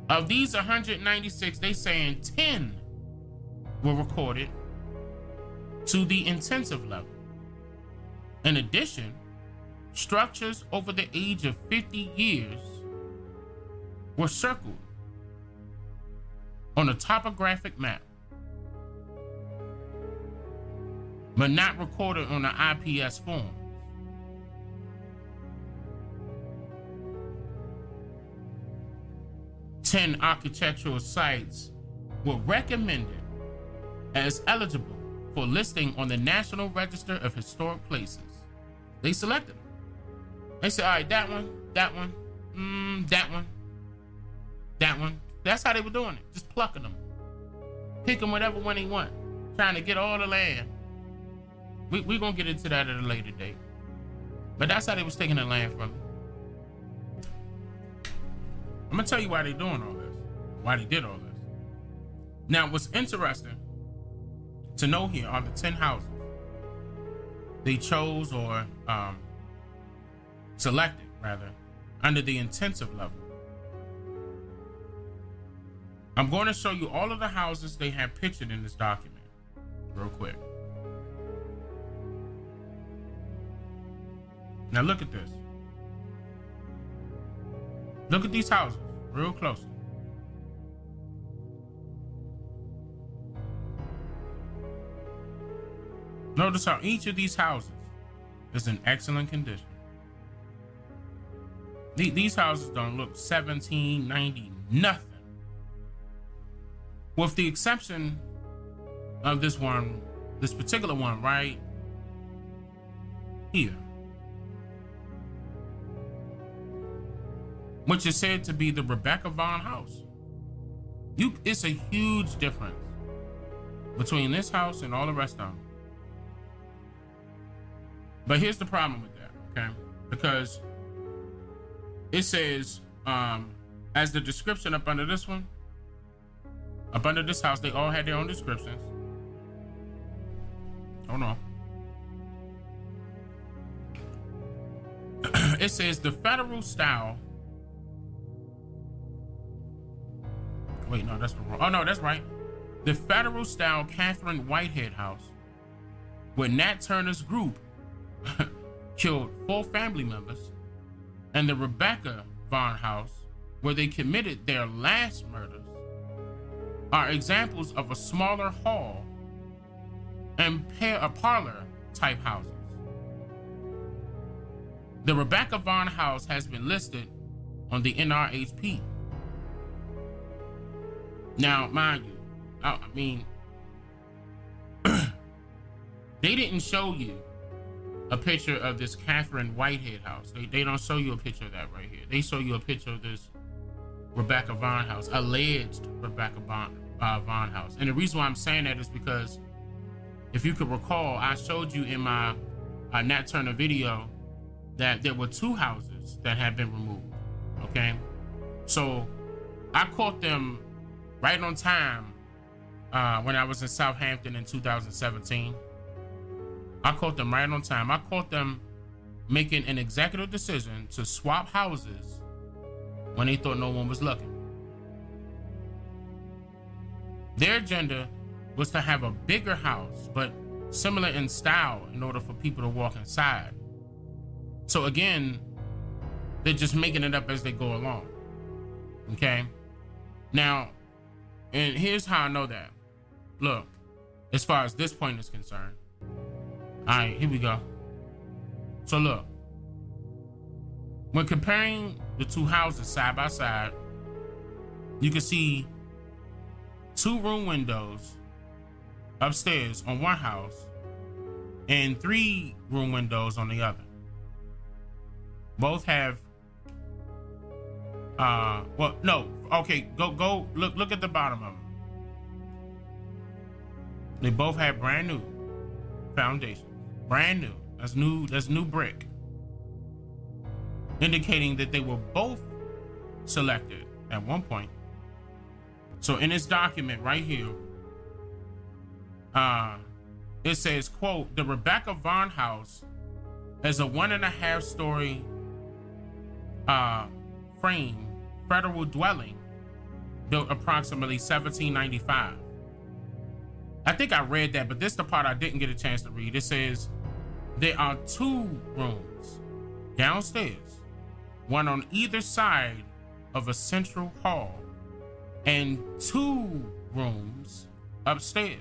Of these 196, they saying 10 were recorded to the intensive level. In addition, structures over the age of 50 years were circled on a topographic map, but not recorded on the IPS form. Ten architectural sites were recommended as eligible for listing on the National Register of Historic Places. They selected them. They said, all right, that one, that one. That's how they were doing it, just plucking them. Picking whatever one they want, trying to get all the land. We're going to get into that at a later date. But that's how they was taking the land from you. I'm going to tell you why they're doing all this, why they did all this. Now, what's interesting to know here are the 10 houses they chose or selected, rather, under the intensive level. I'm going to show you all of the houses they have pictured in this document real quick. Now look at this. Look at these houses real closely. Notice how each of these houses is in excellent condition. These houses don't look 1790 nothing, with the exception of this particular one right here, which is said to be the Rebecca Vaughn house. It's a huge difference between this house and all the rest of them. But here's the problem with that, okay? Because it says, as the description up under this one, up under this house, they all had their own descriptions. Oh no. It says the federal style. Wait, no, that's the wrong. Oh no, that's right. The federal style Catherine Whitehead house, where Nat Turner's group killed 4 family members, and the Rebecca Vaughn house, where they committed their last murders, are examples of a smaller hall and parlor type houses. The Rebecca Vaughn house has been listed on the NRHP. Now, mind you, I mean, they didn't show you a picture of this Catherine Whitehead house. They don't show you a picture of that right here. They show you a picture of this Rebecca Vaughn house, alleged Rebecca Vaughn house. And the reason why I'm saying that is because, if you could recall, I showed you in my Nat Turner video that there were 2 houses that had been removed, okay? So I caught them right on time when I was in Southampton in 2017. I caught them right on time. I caught them making an executive decision to swap houses when they thought no one was looking. Their agenda was to have a bigger house, but similar in style, in order for people to walk inside. So again, they're just making it up as they go along. Okay? Now, and here's how I know that. Look, as far as this point is concerned. All right, here we go. So look, when comparing the 2 houses side by side, you can see 2 room windows upstairs on one house and 3 room windows on the other. Both have well, no, okay, go look at the bottom of them. They both have brand new foundations. Brand new. That's new brick. Indicating that they were both selected at one point. So in this document right here, it says, quote, the Rebecca Vaughn house is a 1.5 story frame federal dwelling built approximately 1795. I think I read that, but this is the part I didn't get a chance to read. It says there are 2 rooms downstairs, one on either side of a central hall, and 2 rooms upstairs.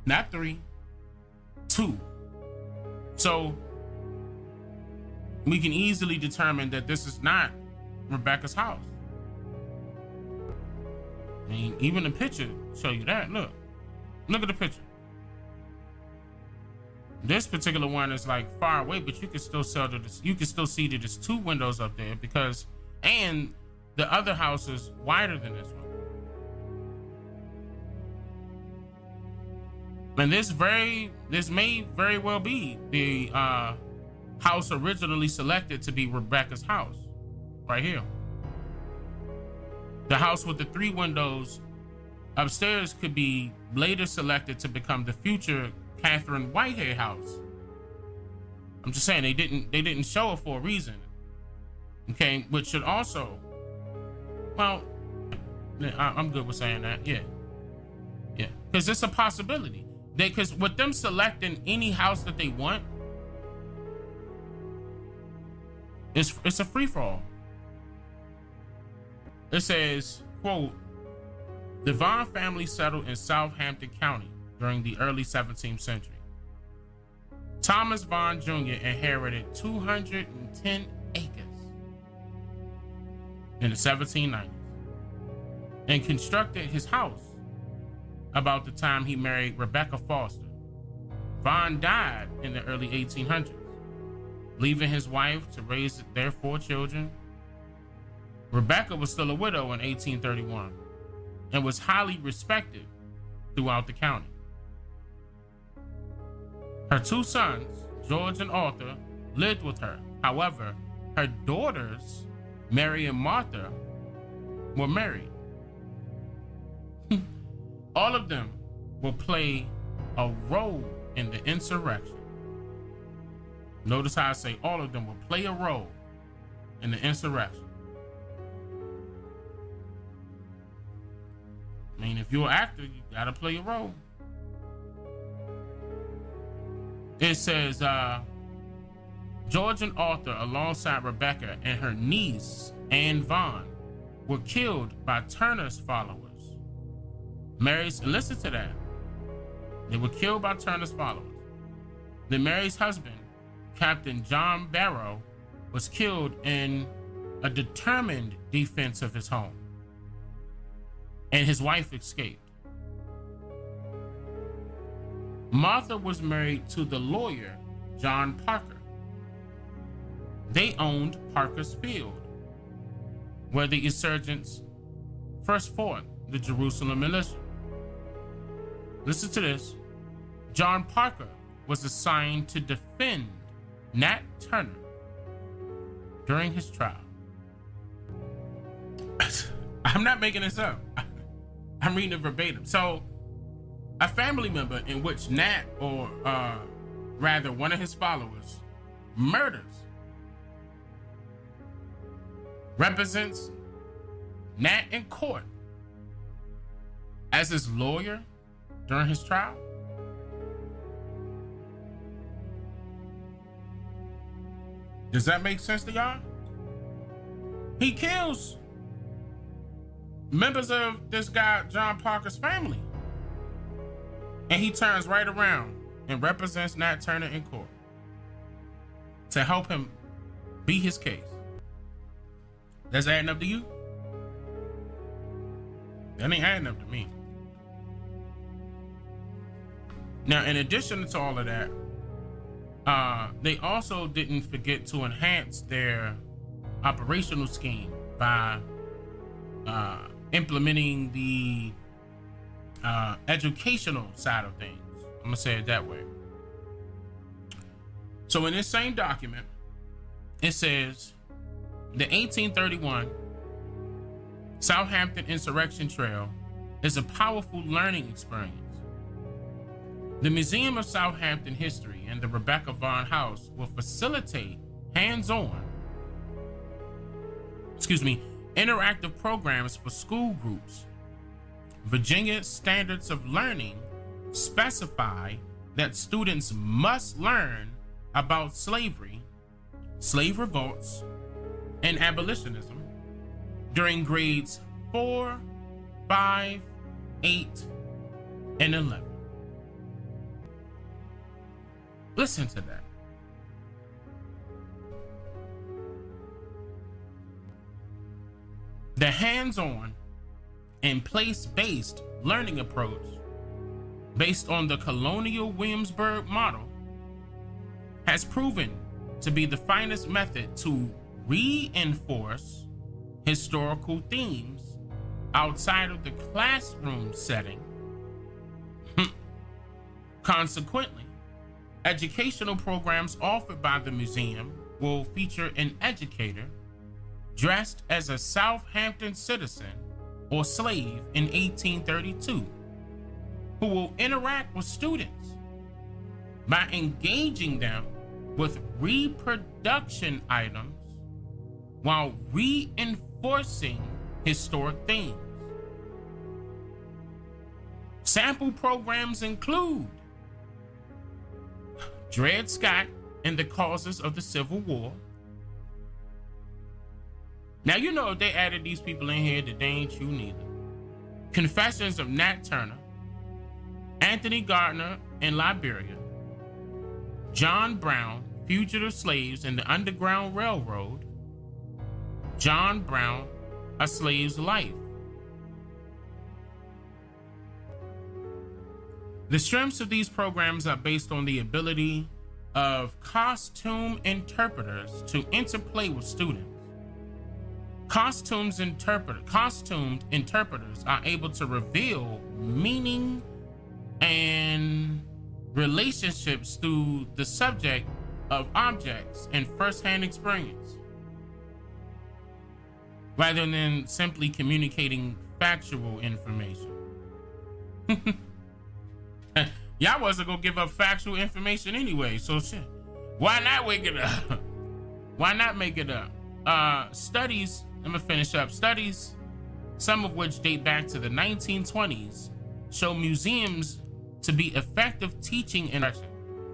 Not 3, 2. So we can easily determine that this is not Rebecca's house. I mean, even the picture show you that. Look at the picture. This particular one is like far away, but you can still see that there's 2 windows up there, because, and the other house is wider than this one. And this may very well be the house originally selected to be Rebecca's house, right here. The house with the 3 windows upstairs could be later selected to become the future Catherine Whitehead house. I'm just saying they didn't show it for a reason. Okay, which should also, well, I'm good with saying that. Yeah, because it's a possibility. Because with them selecting any house that they want, it's a free-for-all. It says, quote, the Vaughn family settled in Southampton County during the early 17th century. Thomas Vaughn Jr. inherited 210 acres in the 1790s and constructed his house about the time he married Rebecca Foster. Vaughn died in the early 1800s, leaving his wife to raise their 4 children. Rebecca was still a widow in 1831 and was highly respected throughout the county. Her 2 sons, George and Arthur, lived with her. However, her daughters, Mary and Martha, were married. All of them will play a role in the insurrection. Notice how I say all of them will play a role in the insurrection. I mean, if you're an actor, you gotta play a role. It says, George and Arthur, alongside Rebecca and her niece, Anne Vaughn, were killed by Turner's followers. Mary's, listen to that. They were killed by Turner's followers. Then Mary's husband, Captain John Barrow, was killed in a determined defense of his home, and his wife escaped. Martha was married to the lawyer, John Parker. They owned Parker's Field, where the insurgents first fought the Jerusalem militia. Listen to this. John Parker was assigned to defend Nat Turner during his trial. I'm not making this up. I'm reading it verbatim. So, a family member in which Nat, or rather one of his followers, murders, represents Nat in court as his lawyer during his trial. Does that make sense to y'all? He kills members of this guy, John Parker's family. And he turns right around and represents Nat Turner in court to help him beat his case. That's adding up to you? That ain't adding up to me. Now, in addition to all of that, they also didn't forget to enhance their operational scheme by implementing the educational side of things. I'm gonna say it that way. So in this same document, it says the 1831 Southampton Insurrection Trail is a powerful learning experience. The Museum of Southampton History and the Rebecca Vaughn House will facilitate hands-on, interactive programs for school groups. Virginia Standards of Learning specify that students must learn about slavery, slave revolts, and abolitionism during grades 4, 5, 8, and 11. Listen to that. The hands-on and place-based learning approach based on the colonial Williamsburg model has proven to be the finest method to reinforce historical themes outside of the classroom setting. Consequently, educational programs offered by the museum will feature an educator dressed as a Southampton citizen or slave in 1832, who will interact with students by engaging them with reproduction items while reinforcing historic themes. Sample programs include Dred Scott and the Causes of the Civil War. Now, you know, if they added these people in here, that they ain't you neither. Confessions of Nat Turner, Anthony Gardner in Liberia, John Brown, Fugitive Slaves and the Underground Railroad. John Brown, A Slave's Life. The strengths of these programs are based on the ability of costume interpreters to interplay with students. Costumed interpreters are able to reveal meaning and relationships through the subject of objects and first-hand experience, rather than simply communicating factual information. Y'all wasn't gonna give up factual information anyway, so shit. Why not wake it up? Why not make it up? Studies, I'm gonna finish up. Studies, some of which date back to the 1920s, show museums to be effective teaching instruction.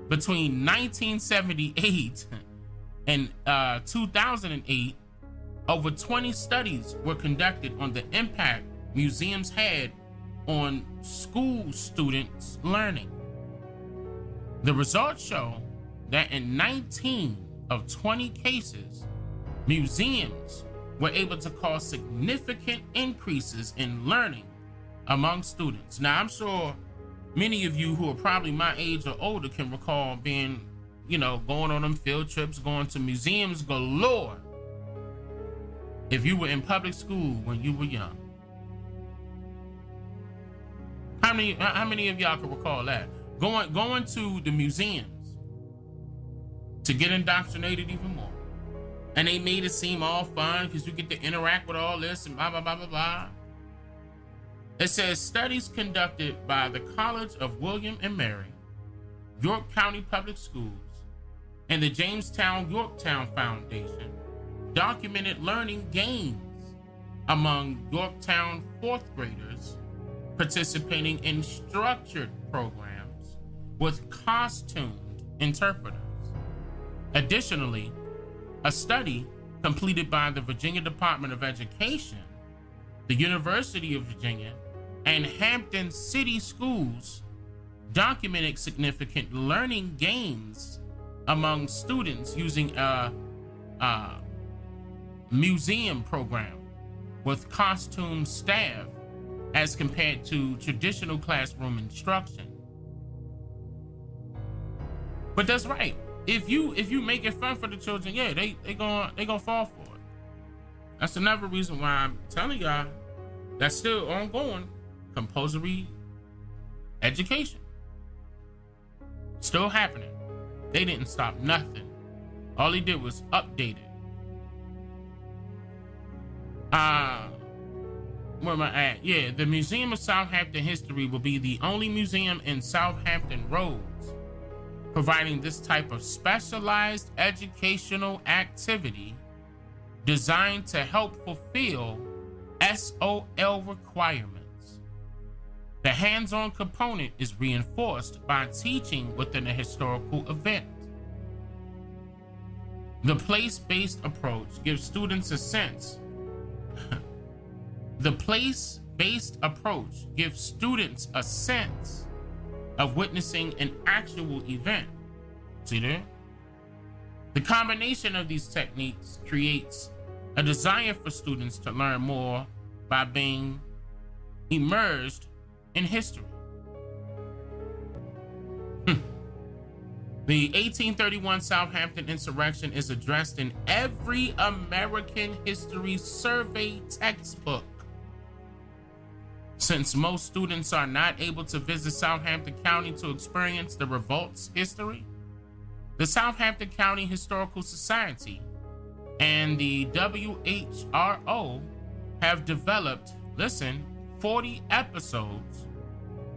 Between 1978 and 2008, over 20 studies were conducted on the impact museums had on school students' learning. The results show that in 19 of 20 cases, museums were able to cause significant increases in learning among students. Now, I'm sure many of you who are probably my age or older can recall being, going on them field trips, going to museums galore if you were in public school when you were young. How many of y'all can recall that? Going to the museums to get indoctrinated even more. And they made it seem all fun because you get to interact with all this and blah, blah, blah, blah, blah. It says studies conducted by the College of William and Mary, York County Public Schools, and the Jamestown-Yorktown Foundation documented learning gains among Yorktown fourth graders participating in structured programs with costumed interpreters. Additionally, a study completed by the Virginia Department of Education, the University of Virginia, and Hampton City Schools documented significant learning gains among students using a museum program with costumed staff as compared to traditional classroom instruction. But that's right. If you make it fun for the children, yeah, they gonna fall for it. That's another reason why I'm telling y'all that's still ongoing. Compulsory education still happening. They didn't stop nothing. All they did was update it. Where am I at? Yeah, the Museum of Southampton History will be the only museum in Southampton Roads providing this type of specialized educational activity designed to help fulfill SOL requirements. The hands-on component is reinforced by teaching within a historical event. The place-based approach gives students a sense. The place-based approach gives students a sense of witnessing an actual event. See there? The combination of these techniques creates a desire for students to learn more by being immersed in history. The 1831 Southampton insurrection is addressed in every American history survey textbook. Since most students are not able to visit Southampton County to experience the revolt's history, the Southampton County Historical Society and the WHRO have developed, 40 episodes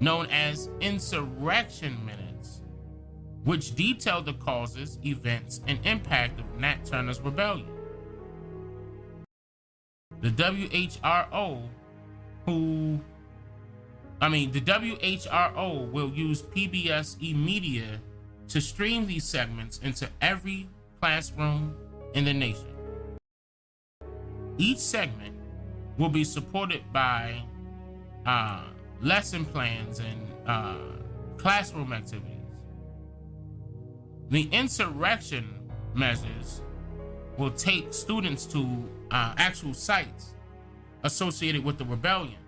known as Insurrection Minutes, which detail the causes, events, and impact of Nat Turner's rebellion. The WHRO will use PBS eMedia to stream these segments into every classroom in the nation. Each segment will be supported by lesson plans and classroom activities. The insurrection measures will take students to actual sites associated with the rebellion.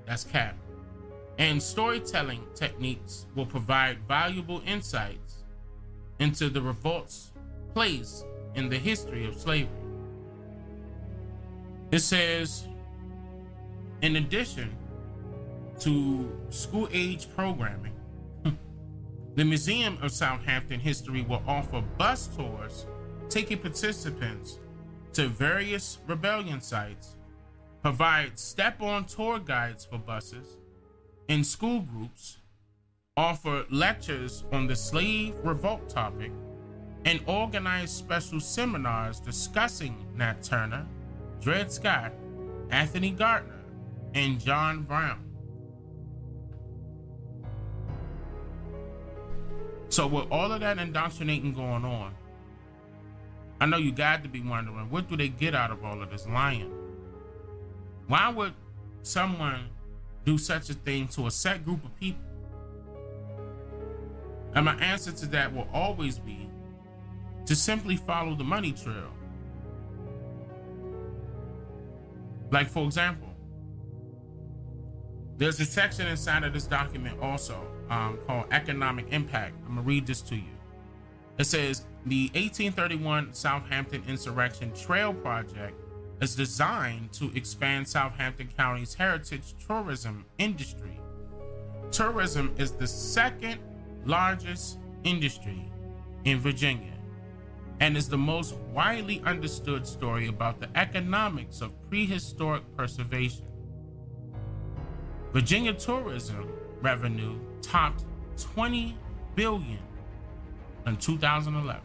That's cap. And storytelling techniques will provide valuable insights into the revolt's place in the history of slavery. It says, in addition to school-age programming, the Museum of Southampton History will offer bus tours taking participants to various rebellion sites, provide step-on tour guides for buses in school groups, offer lectures on the slave revolt topic, and organize special seminars discussing Nat Turner, Dred Scott, Anthony Gardner, and John Brown. So with all of that indoctrinating going on, I know you got to be wondering, what do they get out of all of this lying? Why would someone do such a thing to a set group of people? And my answer to that will always be to simply follow the money trail. Like, for example, there's a section inside of this document also called Economic Impact. I'm gonna read this to you. It says, the 1831 Southampton Insurrection Trail Project is designed to expand Southampton County's heritage tourism industry. Tourism is the second largest industry in Virginia and is the most widely understood story about the economics of prehistoric preservation. Virginia tourism revenue topped $20 billion in 2011.